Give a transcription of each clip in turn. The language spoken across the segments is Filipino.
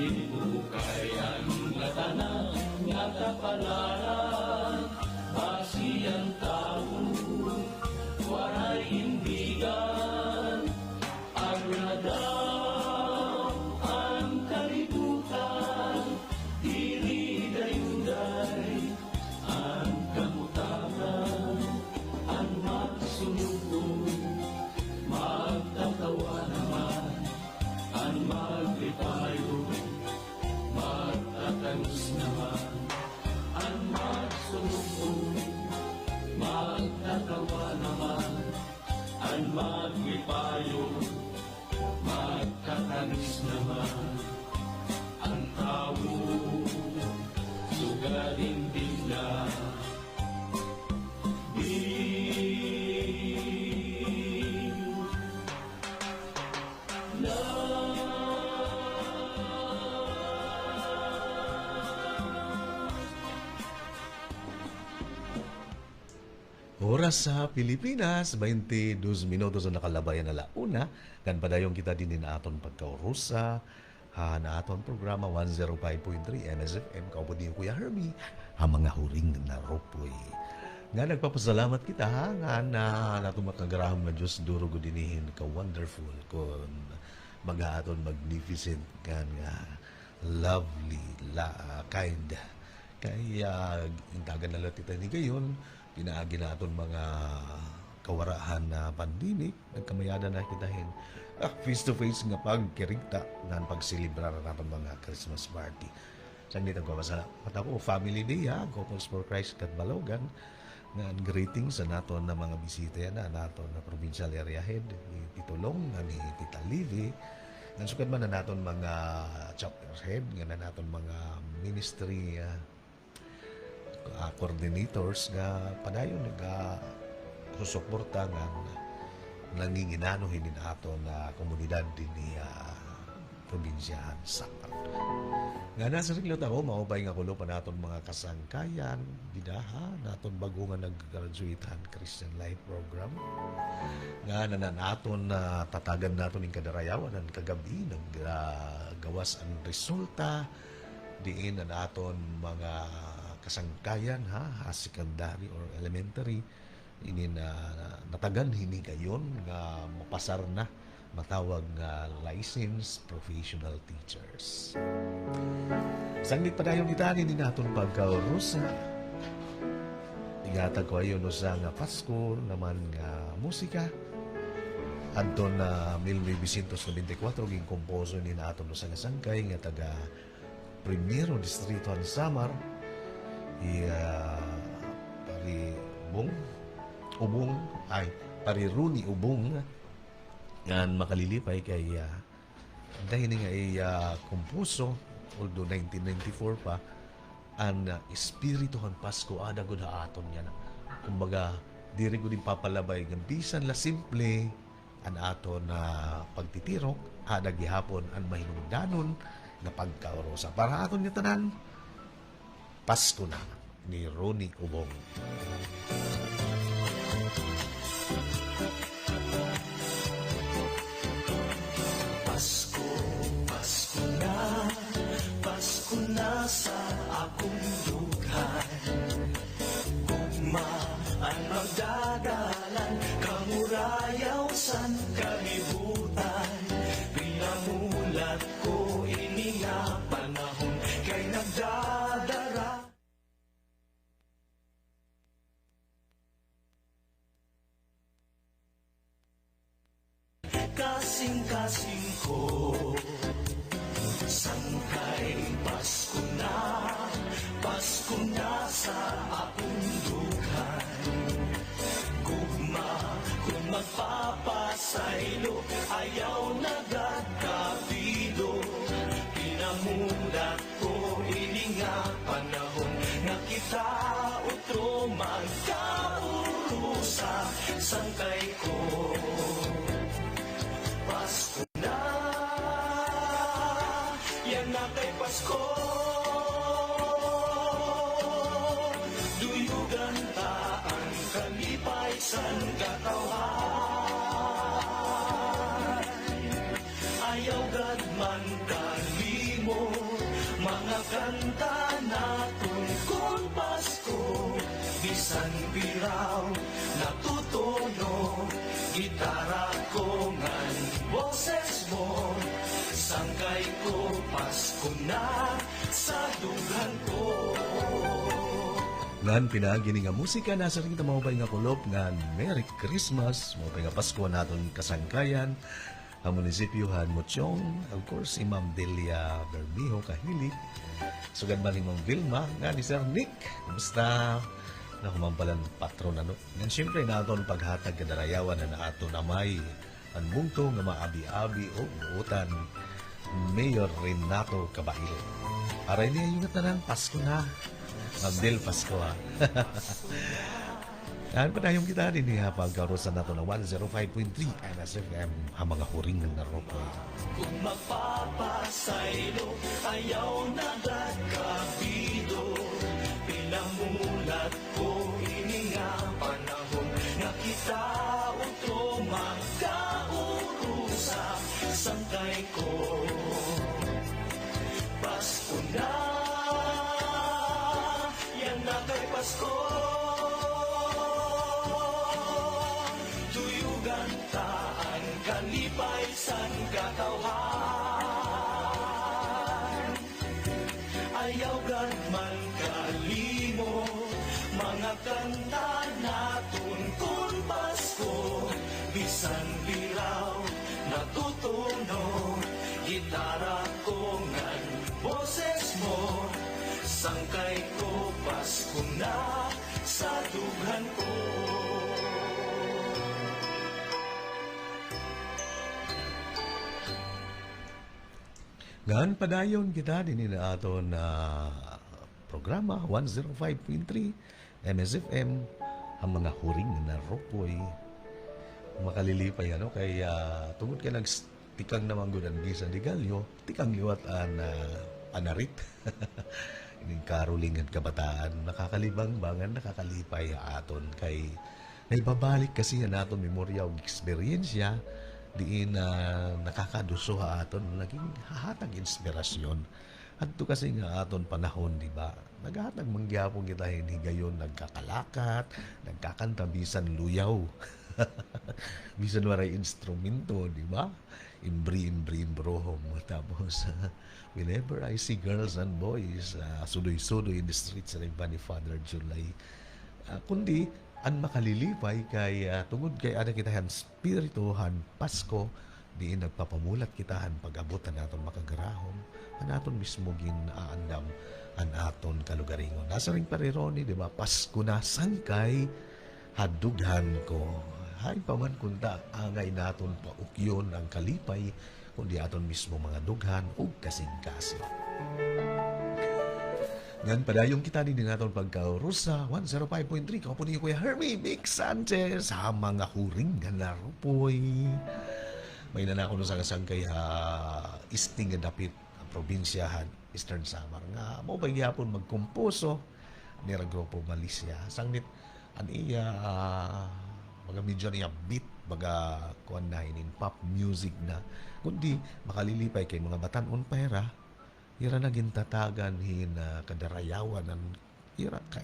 Ibukayan nga tanan nga kapalaran, basi ang tao, waray imbigan, agradaw ang kalibutan, dili dayuday ang kamutaran, ang magsunugon, magtatawa naman, ang maglipayo, magtatanos naman, ang magsunugon, magtatawa naman, ang maglipayo, magtatanos naman, ang tao, sugaling bigla. Oras sa Pilipinas, 22 minutos na nakalabayan na launa. Kan padayong kita din na aton pagkaurusa. Na aton programa 105.3 MSFM. Kaupo din Kuya Herbie. Ang mga huring na ropoy. Nga nagpapasalamat kita nga na natong makagaraham na Diyos durog dinihin ka wonderful kon mga aton magnificent nga lovely, kind. Kaya intagan na lang kita ni gayon. Pinaagi na aton mga kawarahan na pandemic, nagkamayadan na kitahin face to face nga pagkirigta nan pagsilibrar naton mga Christmas party. Sang dito ko masalamat ako family day Couples for Christ kat Balogan nga greetings sa naton na mga bisita na naton na provincial area head ni Tito Long ni Tita Livy nga sukad man na naton mga chapter head nga na naton mga ministry coordinators nga padayon susuporta nga nanginginano hindi na ato na komunidad din ni probinsyahan Sakal. Nga nasa rin ako, maubay nga kulo pa naton mga kasangkayan, bidaha, naton bago nga nag-graduatehan Christian Life Program. Nga naton na tatagan naton yung kadarayawan ng kagabi, naggawas ang resulta, diin na naton mga kasangkayan secondary or elementary ini na natagan hini gayon nga mapasar na matawag nga licensed professional teachers. Sanglit pa dayon itani ni naton pagkaurusa. Igatag ko ayon sa nga Pasko naman nga musika. Adton na 1994 ging komposo ni naton sa sangkay nga taga Primero Distrito ng Samar. Pari Runi Ubong nga makalilipay kay dahil nga kompuso although 1994 pa ang espirituhan Pasko ada gud aton yan kumbaga diri gud papalabay ng bisan la simple an aton na pagtitirok ada gihapon ang mahinungdanon na pagkaorosa para aton nga tanan Pasko na ni Ronnie Ubong. Pasko, Pasko na sa akong dughan. Gugmaan magdagalan, kamurayaw san kalibutan. Pinamulat ko ini nga panahon, kay nagdadara. Kasing-kasing ko sangkay Pasko na sa akong dughan. Gugma kung magpapasaylo, ayaw nagagkapilo. Pinamulat ko ini nga panahon, na kita utro magkaurusa sangkay ko. Pasko na, yan na kay Pasko. Duyugan ta ang kalipay san katawan. Ayaw gad man kalimot, boses mo. Sangkay ko, Pasko na sa dughan ko. Ngan pinagi nga musika nasa rin kita maupay nga kulop nga Merry Christmas, maupay nga Pasko naton kasangkayan, ang munisipyohan Mochong, of course si Ma'am Delia Bermejo Kahili, sugad man ni Ma'am Vilma, nga ni Sir Nick, kumusta? Na kumampalan patron ano. Ngan siyempre naton paghatag kadarayawan na naato na may ang bungto nga maabi-abi o buutan Mayor Renato Cabahil. Aray niya yung tanan, Pasko na. Magdel Pasko ha. Yan pa tayong kita din niya pagkarosan nato ng 105.3 NSFM ang mga huring ng naropo. Kung magpapasaylo, ayaw na gagkabido. Pinamulat ko ini nga panahon nga kita utro magkaurusa. Sangkay ko, Pasko na, yan na kay Pasko. Tuyugan taan kalipay san katawhan. Ayaw gan man kalimo, mga kanta naton kun Pasko. Bisan liraw natutunog, gitara ko ngan boses mo. Sangkay ko, Pasko na sa dughan ko. Gaan padayon kita din na ato na programa 105.3 MSFM ang mga huring na ropoy makalilipay ano kay tungod kay nagtikang naman gud ang gisan di galyo tikang liwat an anarit ining karuling at kabataan nakakalibang bangan nakakalipay aton kay naibabalik kasi ang aton memorya ug eksperyensya diin nakakaduso aton naging hahatag inspirasyon adto kasi nga aton panahon di ba naghatag mangyapon kita higayon nagkakalakat nagkakanta bisan luyaw bisan waray instrumento di ba imbri brohom tapos whenever I see girls and boys sudoy-sudoy in the streets sa ni Father July kundi ang makalilipay kay tungod kay ada kitahan spirituhan Pasko diin nagpapamulat kitahan pag-abutan naton makagarahom an aton mismo ginaandam an aton kalugaringon nasa ring parironi di ba Pasko na sangkay hadughan ko hay paman kunta angay naton paukyon ang kalipay kundi aton mismo mga dughan ug kasing-kasing. Ngan padayong kita din naton pagkaurusa 105.3 ko po ni Kuya Hermie Vic Sanchez sa mga huring nga narupoy. May nanako no sa kasangkay isting nga dapit ang probinsyahan Eastern Samar nga mao ba gyapon magkomposo ni ra grupo Malaysia sangnit an iya mga medyo niya beat baga kuan na inin pop music na kundi makalilipay kay mga batan-on pera ira naging tatagan hin kadarayawan ng ira ka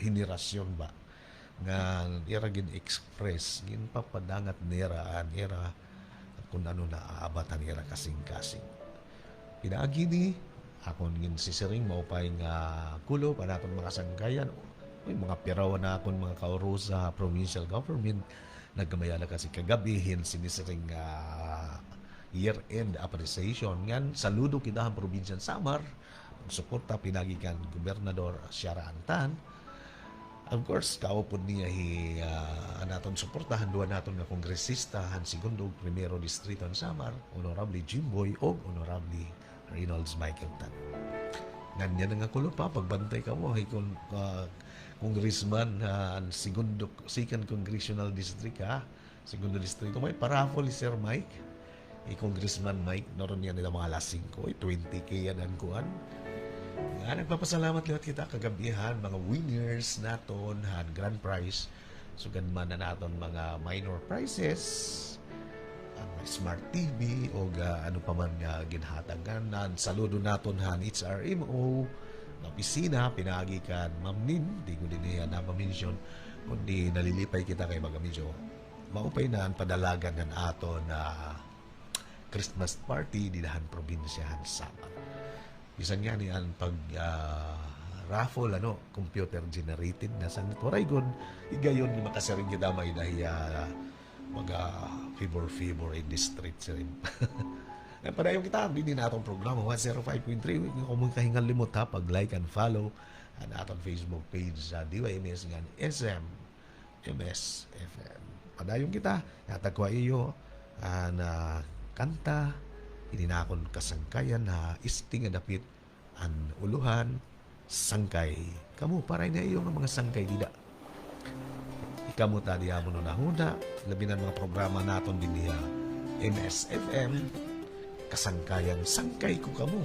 henerasyon ba nga ira gin express gin papadangat nira an ira kung ano na aabatan ira kasing-kasing pinaagi ni akon gin sisiring maupay nga kulo pa naton mga sanggayan may mga pirawan na akon mga kauro sa provincial government nagkamaya na kasi kagabihin sinisiring year-end appreciation ngan saludo kita ang probinsya Samar suporta pinagikan gobernador Shara Antan of course kaupod niya anaton suportahan duwa naton nga kongresista han segundo primero distrito ng Samar Honorable Jimboy o Honorable Reynolds Michael Tan ngan nga kulo pa pagbantay ka mo kung congressman ang segundo second congressional district segundo distrito may parapol Sir Mike Congressman Mike, naroon yan nila mga lasing ko, 20K yan ang kuhan. Nga, nagpapasalamat liwat kita kagabihan, mga winners naton, han grand prize. Sugan man na naton mga minor prizes, ang smart TV, o ano pa man nga ginhatagan. Saludo naton han HRMO, na opisina, pinagikan, Ma'am Nin, di ko din niya na ma-mention, kundi nalilipay kita kay mga medyo maupay na ang padalagan ng aton na Christmas party di dahan probinsyahan Sabah. Bisan nga ni ang pag raffle computer generated na sa Toraygon igayon ni makasaring kita may dahiya mga favor in the streets rin. Padayon kita din natong programa 105.3 kung mong kahingan limot ha pag like and follow ang atong Facebook page sa DYMS nga SM MSFM. Padayon kita natagwa iyo na kanta ininakon kasangkayan na isting nga dapit an uluhan sangkay kamu paray na iyo ng mga sangkay dida ikamu tadi mo no nahuna labi na mga programa naton din niya MSFM kasangkayan sangkay ko kamu